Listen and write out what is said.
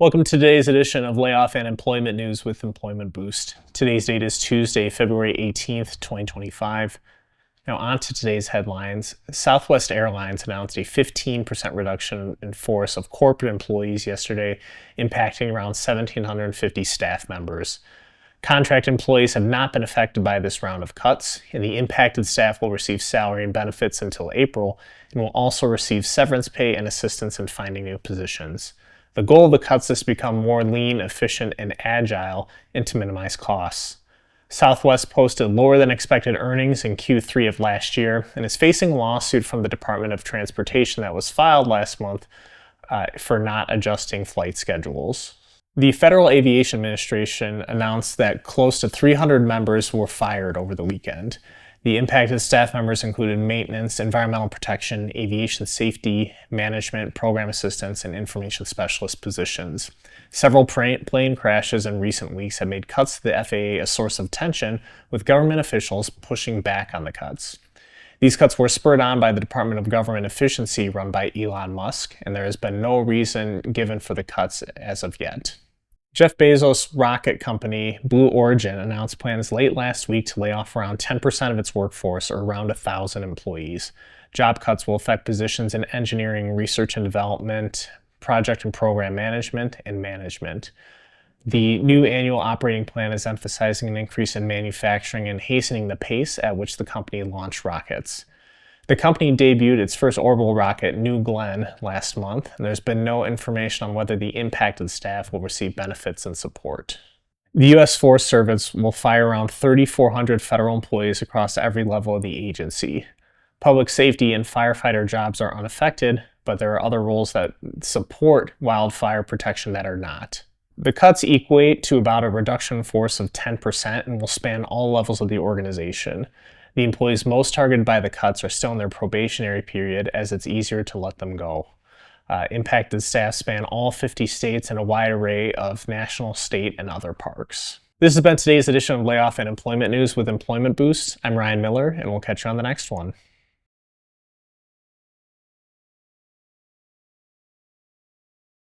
Welcome to today's edition of Layoff and Employment News with Employment Boost. Today's date is Tuesday, February 18th, 2025. Now on to today's headlines. Southwest Airlines announced a 15% reduction in force of corporate employees yesterday, impacting around 1,750 staff members. Contract employees have not been affected by this round of cuts, and the impacted staff will receive salary and benefits until April, and will also receive severance pay and assistance in finding new positions. The goal of the cuts is to become more lean, efficient, and agile, and to minimize costs. Southwest posted lower than expected earnings in Q3 of last year and is facing a lawsuit from the Department of Transportation that was filed last month for not adjusting flight schedules. The Federal Aviation Administration announced that close to 300 members were fired over the weekend. The impacted staff members included maintenance, environmental protection, aviation safety, management, program assistance, and information specialist positions. Several plane crashes in recent weeks have made cuts to the FAA a source of tension, with government officials pushing back on the cuts. These cuts were spurred on by the Department of Government Efficiency run by Elon Musk, and there has been no reason given for the cuts as of yet. Jeff Bezos' rocket company, Blue Origin, announced plans late last week to lay off around 10% of its workforce, or around 1,000 employees. Job cuts will affect positions in engineering, research and development, project and program management, and management. The new annual operating plan is emphasizing an increase in manufacturing and hastening the pace at which the company launched rockets. The company debuted its first orbital rocket, New Glenn, last month, and there's been no information on whether the impacted staff will receive benefits and support. The U.S. Forest Service will fire around 3,400 federal employees across every level of the agency. Public safety and firefighter jobs are unaffected, but there are other roles that support wildfire protection that are not. The cuts equate to about a reduction in force of 10% and will span all levels of the organization. The employees most targeted by the cuts are still in their probationary period, as it's easier to let them go. Impacted staff span all 50 states and a wide array of national, state, and other parks. This has been today's edition of Layoff and Employment News with Employment Boost. I'm Ryan Miller, and we'll catch you on the next one.